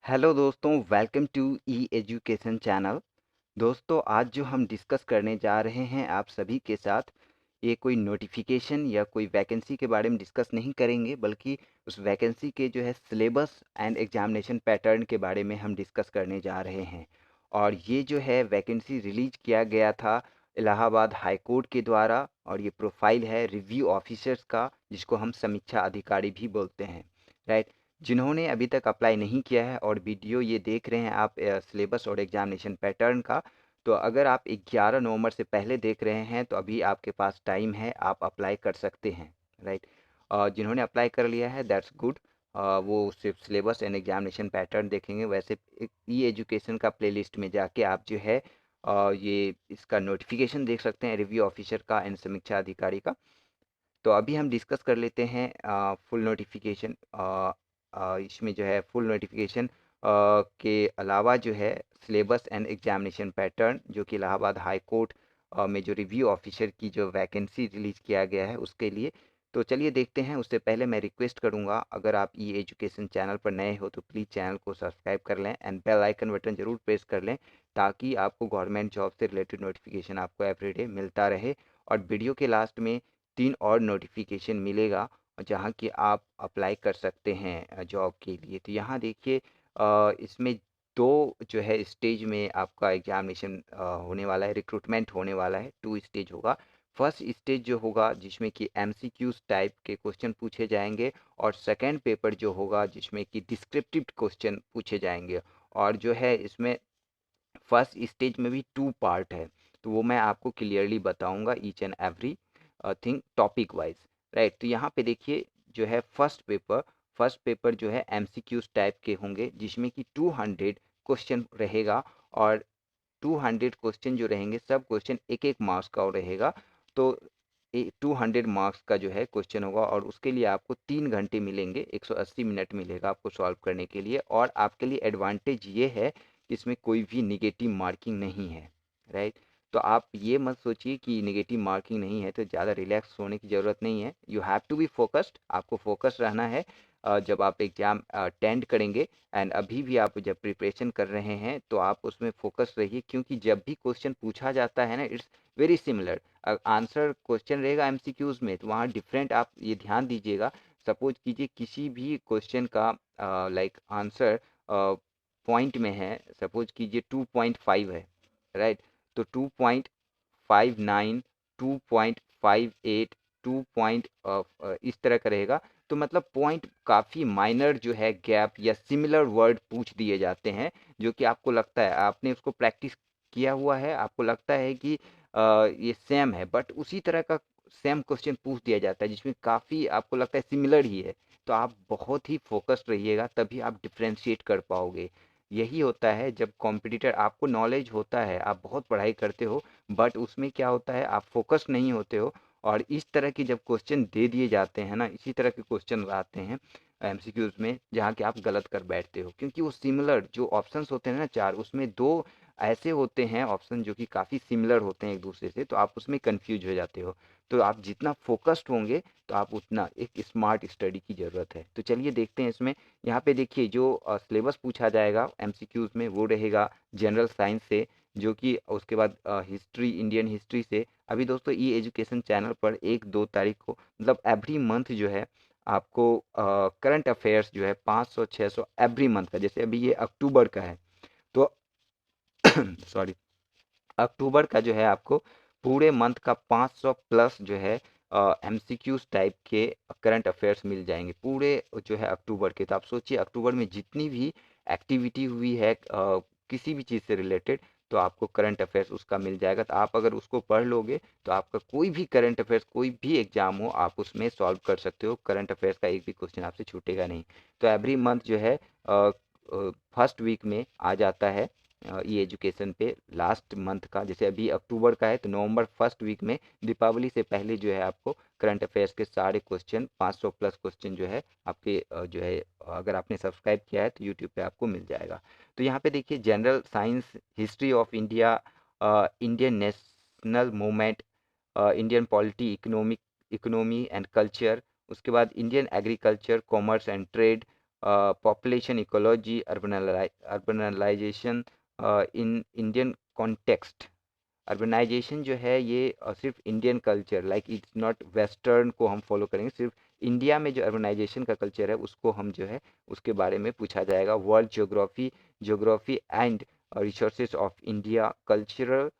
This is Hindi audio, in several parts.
हेलो दोस्तों, welcome to E education channel. दोस्तों, आज जो हम डिस्कस करने जा रहे हैं आप सभी के साथ, ये कोई नोटिफिकेशन या कोई वैकेंसी के बारे में डिस्कस नहीं करेंगे, बल्कि उस वैकेंसी के जो है सिलेबस एंड एग्जामिनेशन पैटर्न के बारे में हम डिस्कस करने जा रहे हैं। और ये जो है वैकेंसी रिलीज किया गया था इलाहाबाद हाई कोर्ट के द्वारा, और ये प्रोफाइल है रिव्यू ऑफिसर्स का, जिसको हम समीक्षा अधिकारी भी बोलते हैं, राइट। जिन्होंने अभी तक अप्लाई नहीं किया है और वीडियो ये देख रहे हैं आप सिलेबस और एग्जामिनेशन पैटर्न का, तो अगर आप 11 नवंबर से पहले देख रहे हैं तो अभी आपके पास टाइम है, आप अप्लाई कर सकते हैं, राइट। जिन्होंने अप्लाई कर लिया है दैट्स गुड। वो सिर्फ सिलेबस एंड एग्जामिनेशन पैटर्न देखेंगे। वैसे ई एजुकेशन का प्लेलिस्ट में जाके आप जो है ये इसका नोटिफिकेशन देख सकते हैं, रिव्यू ऑफिसर का एंड समीक्षा अधिकारी का। तो अभी हम डिस्कस कर लेते हैं फुल नोटिफिकेशन। इसमें जो है फुल नोटिफिकेशन के अलावा जो है सिलेबस एंड एग्जामिनेशन पैटर्न, जो कि इलाहाबाद हाई कोर्ट में जो रिव्यू ऑफिसर की जो वैकेंसी रिलीज किया गया है उसके लिए। तो चलिए देखते हैं। उससे पहले मैं रिक्वेस्ट करूंगा, अगर आप ई एजुकेशन चैनल पर नए हो तो प्लीज़ चैनल को सब्सक्राइब कर लें एंड बेल आइकन बटन ज़रूर प्रेस कर लें, ताकि आपको गवर्नमेंट जॉब से रिलेटेड नोटिफिकेशन आपको एवरीडे मिलता रहे। और वीडियो के लास्ट में 3 और नोटिफिकेशन मिलेगा, जहाँ कि आप अप्लाई कर सकते हैं जॉब के लिए। तो यहाँ देखिए, इसमें 2 जो है स्टेज में आपका एग्जामिनेशन होने वाला है, रिक्रूटमेंट होने वाला है। 2 स्टेज होगा। फर्स्ट स्टेज जो होगा जिसमें कि एमसीक्यूज टाइप के क्वेश्चन पूछे जाएंगे, और सेकंड पेपर जो होगा जिसमें कि डिस्क्रिप्टिव क्वेश्चन पूछे जाएंगे। और जो है इसमें फर्स्ट स्टेज में भी 2 पार्ट है, तो वो मैं आपको क्लियरली बताऊंगा each and every thing topic wise, right. तो यहाँ पे देखिए, जो है फर्स्ट पेपर जो है एमसीक्यूज टाइप के होंगे, जिसमें कि 200 क्वेश्चन रहेगा। और 200 क्वेश्चन जो रहेंगे, सब क्वेश्चन एक एक मार्क्स का रहेगा। तो 200 मार्क्स का जो है क्वेश्चन होगा, और उसके लिए आपको 3 घंटे मिलेंगे, 180 मिनट मिलेगा आपको सॉल्व करने के लिए। और आपके लिए एडवांटेज ये है कि इसमें कोई भी निगेटिव मार्किंग नहीं है, राइट। तो आप ये मत सोचिए कि निगेटिव मार्किंग नहीं है तो ज़्यादा रिलैक्स होने की ज़रूरत नहीं है। You have to be focused, आपको फोकस रहना है जब आप एग्ज़ाम अटेंड करेंगे। एंड अभी भी आप जब प्रिपरेशन कर रहे हैं तो आप उसमें फोकस रहिए, क्योंकि जब भी क्वेश्चन पूछा जाता है ना, it's very similar. Answer question रहेगा एमसीक्यूज में, तो वहाँ डिफरेंट, आप ये ध्यान दीजिएगा। सपोज कीजिए किसी भी क्वेश्चन का लाइक आंसर पॉइंट में है, सपोज कीजिए 2.5 है, राइट। तो 2.59, 2.58, 2 पॉइंट इस तरह का रहेगा। तो मतलब पॉइंट काफ़ी माइनर जो है गैप या सिमिलर वर्ड पूछ दिए जाते हैं, जो कि आपको लगता है आपने उसको प्रैक्टिस किया हुआ है, आपको लगता है कि ये सेम है, बट उसी तरह का सेम क्वेश्चन पूछ दिया जाता है जिसमें काफ़ी आपको लगता है सिमिलर ही है। तो आप बहुत ही फोकस्ड रहिएगा, तभी आप डिफ्रेंशिएट कर पाओगे। यही होता है जब कॉम्पिटिटर, आपको नॉलेज होता है, आप बहुत पढ़ाई करते हो, बट उसमें क्या होता है आप फोकस नहीं होते हो। और इस तरह की जब क्वेश्चन दे दिए जाते हैं ना, इसी तरह के क्वेश्चन आते हैं एमसीक्यूज में, जहाँ कि आप गलत कर बैठते हो, क्योंकि वो सिमिलर जो ऑप्शंस होते हैं ना 4, उसमें 2 ऐसे होते हैं ऑप्शन जो कि काफ़ी सिमिलर होते हैं एक दूसरे से, तो आप उसमें कंफ्यूज हो जाते हो। तो आप जितना फोकस्ड होंगे तो आप उतना एक स्मार्ट स्टडी की ज़रूरत है। तो चलिए देखते हैं इसमें। यहाँ पे देखिए, जो सिलेबस पूछा जाएगा एमसीक्यूज में वो रहेगा जनरल साइंस से, जो कि उसके बाद हिस्ट्री, इंडियन हिस्ट्री से। अभी दोस्तों ई एजुकेशन चैनल पर 1-2 तारीख को, मतलब एवरी मंथ जो है आपको करंट अफेयर्स जो है 500-600 एवरी मंथ का, जैसे अभी ये अक्टूबर का है तो सॉरी, अक्टूबर का जो है आपको पूरे मंथ का 500 प्लस जो है एमसीक्यूज टाइप के करंट अफेयर्स मिल जाएंगे पूरे जो है अक्टूबर के। तो आप सोचिए अक्टूबर में जितनी भी एक्टिविटी हुई है किसी भी चीज़ से रिलेटेड, तो आपको करंट अफेयर्स उसका मिल जाएगा। तो आप अगर उसको पढ़ लोगे तो आपका कोई भी करंट अफेयर्स, कोई भी एग्जाम हो, आप उसमें सॉल्व कर सकते हो। करंट अफेयर्स का एक भी क्वेश्चन आपसे छूटेगा नहीं। तो एवरी मंथ जो है फर्स्ट वीक में आ जाता है ई एजुकेशन पे, लास्ट मंथ का। जैसे अभी अक्टूबर का है तो नवंबर फर्स्ट वीक में, दीपावली से पहले जो है आपको करंट अफेयर्स के सारे क्वेश्चन, 500 प्लस क्वेश्चन जो है आपके जो है, अगर आपने सब्सक्राइब किया है तो यूट्यूब पे आपको मिल जाएगा। तो यहाँ पे देखिए, general science, history of India, Indian national movement, Indian polity, economy and culture, उसके बाद Indian agriculture, commerce and trade, population ecology, urbanisation in Indian context. Urbanisation जो है ये सिर्फ Indian culture, like it's not western को हम फॉलो करेंगे, सिर्फ इंडिया में जो अर्बनाइजेशन का कल्चर है उसको हम जो है उसके बारे में पूछा जाएगा। World geography, geography and resources of India, cultural,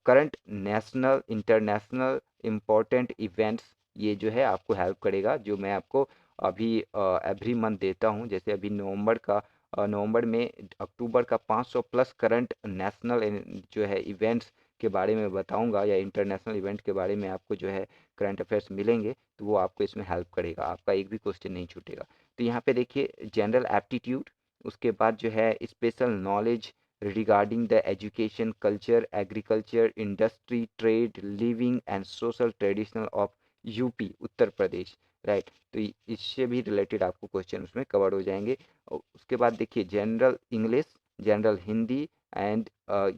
current national international important events, ये जो है आपको हेल्प करेगा, जो मैं आपको अभी एवरी मंथ देता हूँ। जैसे अभी नवंबर में अक्टूबर का 500 प्लस करंट नेशनल जो है इवेंट्स के बारे में बताऊंगा, या इंटरनेशनल इवेंट के बारे में आपको जो है करंट अफेयर्स मिलेंगे, तो वो आपको इसमें हेल्प करेगा, आपका एक भी क्वेश्चन नहीं छूटेगा। तो यहाँ पे देखिए जनरल एप्टीट्यूड, उसके बाद जो है special knowledge regarding the education, culture, agriculture, industry, trade, living and social traditional of UP, Uttar Pradesh, right. तो इससे भी रिलेटेड आपको क्वेश्चन उसमें कवर हो जाएंगे। और उसके बाद देखिए general English, general Hindi and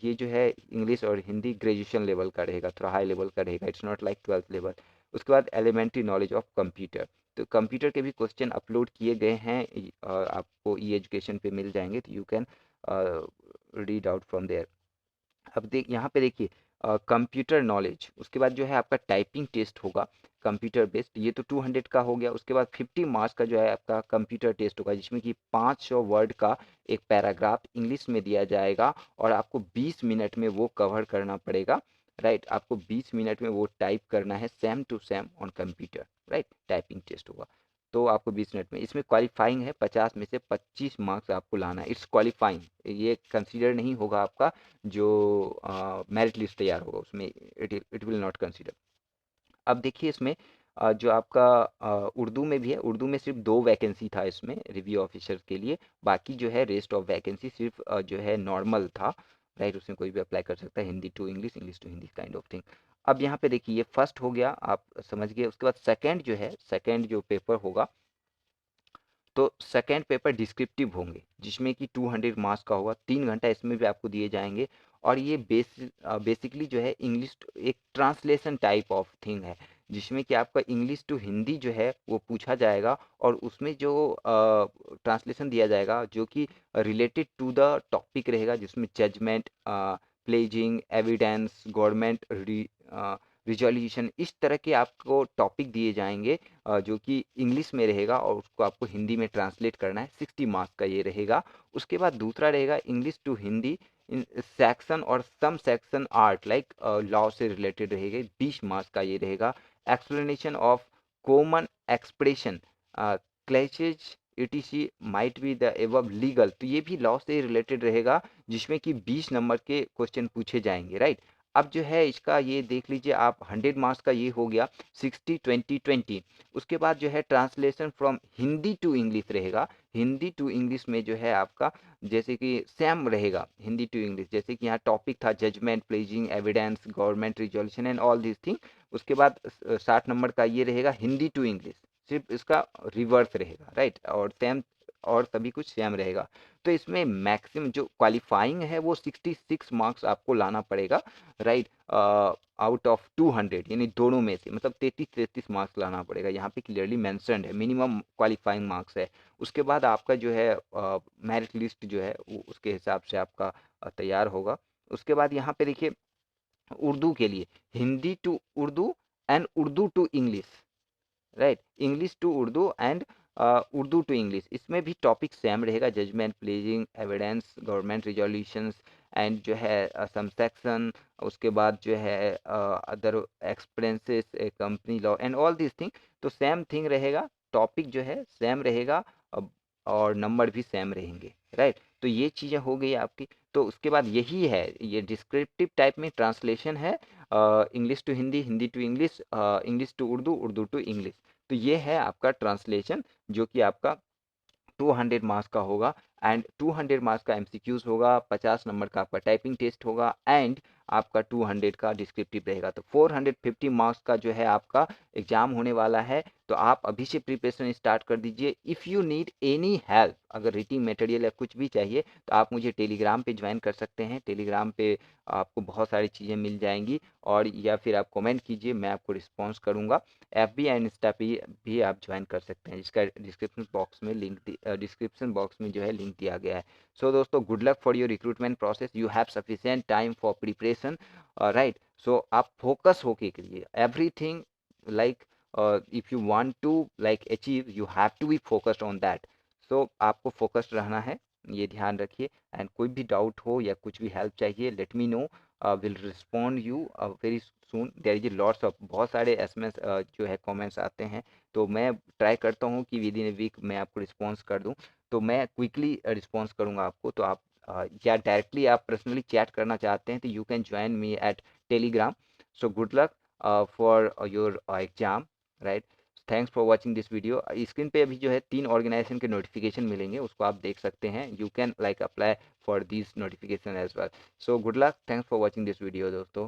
ये जो है इंग्लिश और हिंदी ग्रेजुएशन लेवल का रहेगा, थोड़ा हाई लेवल का रहेगा, it's not like 12th level. उसके बाद एलिमेंट्री नॉलेज ऑफ कंप्यूटर, तो कंप्यूटर के भी क्वेश्चन अपलोड किए गए हैं, आपको ई एजुकेशन पे मिल जाएंगे, तो you can read out from there. अब यहाँ पे देखिए कंप्यूटर नॉलेज, उसके बाद जो है आपका टाइपिंग टेस्ट होगा कंप्यूटर बेस्ड, ये तो 200 का हो गया। उसके बाद 50 मार्क्स का जो है आपका कंप्यूटर टेस्ट होगा, जिसमें कि 500 वर्ड का एक पैराग्राफ इंग्लिश में दिया जाएगा, और आपको 20 मिनट में वो कवर करना पड़ेगा, राइट। आपको 20 मिनट में वो टाइप करना है same to same on computer, right. Typing test होगा, तो आपको 20 मिनट में, इसमें क्वालिफाइंग है, 50 में से 25 मार्क्स आपको लाना है, इट्स क्वालिफाइंग, ये कंसीडर नहीं होगा आपका जो मेरिट लिस्ट तैयार होगा उसमें, इट विल नॉट कंसीडर। अब देखिए इसमें जो आपका उर्दू में भी है, उर्दू में सिर्फ 2 वैकेंसी था इसमें रिव्यू ऑफिसर के लिए, बाकी जो है रेस्ट ऑफ वैकेंसी सिर्फ जो है नॉर्मल था, राइट। उसमें कोई भी अप्लाई कर सकता है, Hindi to English, English to Hindi kind of thing. अब यहाँ पे देखिए ये फर्स्ट हो गया, आप समझ गए। उसके बाद सेकेंड जो है, सेकेंड जो पेपर होगा, तो सेकेंड पेपर डिस्क्रिप्टिव होंगे, जिसमें कि 200 मार्क्स का होगा, 3 घंटा इसमें भी आपको दिए जाएंगे। और ये बेसिकली जो है इंग्लिश एक ट्रांसलेशन टाइप ऑफ थिंग है, जिसमें कि आपका इंग्लिश टू हिंदी जो है वो पूछा जाएगा, और उसमें जो ट्रांसलेशन दिया जाएगा जो कि रिलेटेड टू द टॉपिक रहेगा, जिसमें judgement, pleading, evidence, government resolution, इस तरह के आपको टॉपिक दिए जाएंगे, जो कि इंग्लिश में रहेगा, और उसको आपको हिंदी में ट्रांसलेट करना है, 60 मार्क्स का ये रहेगा। उसके बाद दूसरा रहेगा English to Hindi in section और some section art, like law से रिलेटेड रहेगा, 20 मार्क्स का ये रहेगा। Explanation of common expression, clashes etc might be the above legal, तो ये भी लॉ से रिलेटेड रहेगा, जिसमें कि 20 नंबर के क्वेश्चन पूछे जाएंगे, राइट। अब जो है इसका ये देख लीजिए आप, 100 मार्क्स का ये हो गया, 60 20 20। उसके बाद जो है translation from Hindi to English रहेगा, हिंदी टू इंग्लिश में जो है आपका जैसे कि सेम रहेगा, हिंदी टू इंग्लिश, जैसे कि यहाँ टॉपिक था judgement, pleading, evidence, government resolution and all this thing. उसके बाद 60 नंबर का ये रहेगा हिंदी टू इंग्लिश, सिर्फ इसका रिवर्स रहेगा, राइट, और सेम, और सभी कुछ सेम रहेगा। तो इसमें मैक्सिमम जो क्वालिफाइंग है वो 66 मार्क्स आपको लाना पड़ेगा, राइट, आउट ऑफ 200, यानी दोनों में से, मतलब 33 मार्क्स लाना पड़ेगा, यहाँ पे क्लियरली मेंशन्ड है, मिनिमम क्वालिफाइंग मार्क्स है। उसके बाद आपका जो है मेरिट लिस्ट जो है वो उसके हिसाब से आपका तैयार होगा। उसके बाद यहाँ पे देखिए उर्दू के लिए Hindi to Urdu and Urdu to English, right, English to Urdu and Urdu to English, इसमें भी टॉपिक सेम रहेगा, judgement, pleading, evidence, government resolutions and जो है सम सेक्शन। उसके बाद जो है other expenses, company law and all this thing, तो सेम थिंग रहेगा, टॉपिक जो है सेम रहेगा, और नंबर भी सेम रहेंगे, राइट। तो ये चीज़ें हो गई आपकी। तो उसके बाद यही है, ये डिस्क्रिप्टिव टाइप में ट्रांसलेशन है, English to Hindi, Hindi to English, English to Urdu, Urdu to English. तो ये है आपका ट्रांसलेशन, जो कि आपका 200 मार्क्स का होगा। एंड 200 मार्क्स का एमसीक्यूज होगा, 50 नंबर का आपका टाइपिंग टेस्ट होगा एंड आपका 200 का डिस्क्रिप्टिव रहेगा। तो 450 मार्क्स का जो है आपका एग्जाम होने वाला है। तो आप अभी से प्रिपरेशन स्टार्ट कर दीजिए। If you need any help, अगर रीडिंग मटेरियल या कुछ भी चाहिए तो आप मुझे टेलीग्राम पे ज्वाइन कर सकते हैं। टेलीग्राम पे आपको बहुत सारी चीज़ें मिल जाएंगी, और या फिर आप कमेंट कीजिए, मैं आपको रिस्पॉन्स करूँगा। एफबी एंड इंस्टा पे भी आप ज्वाइन कर सकते हैं, जिसका डिस्क्रिप्शन बॉक्स में जो है लिंक दिया गया है। सो दोस्तों, good luck for your recruitment process. You have sufficient time for preparation, right. So आप फोकस होके करिए everything, like if you want to like achieve, you have to be focused on that. So आपको फोकस्ड रहना है, ये ध्यान रखिए। एंड कोई भी डाउट हो या कुछ भी हेल्प चाहिए, let me know, will respond you very soon. There is lots of, बहुत सारे एसएमएस जो है कमेंट्स आते हैं, तो मैं ट्राई करता हूँ कि विद इन ए वीक मैं आपको रिस्पॉन्स कर दूँ। तो मैं क्विकली रिस्पॉन्स करूँगा आपको। तो आप या डायरेक्टली आप पर्सनली चैट करना चाहते हैं तो you can join me at Telegram. So good luck for your exam, right. Thanks for watching this video. Screen पे अभी जो है 3 ऑर्गेनाइजेशन के नोटिफिकेशन मिलेंगे, उसको आप देख सकते हैं। You can like apply for this notification as well. So good luck, thanks for watching this video दोस्तों।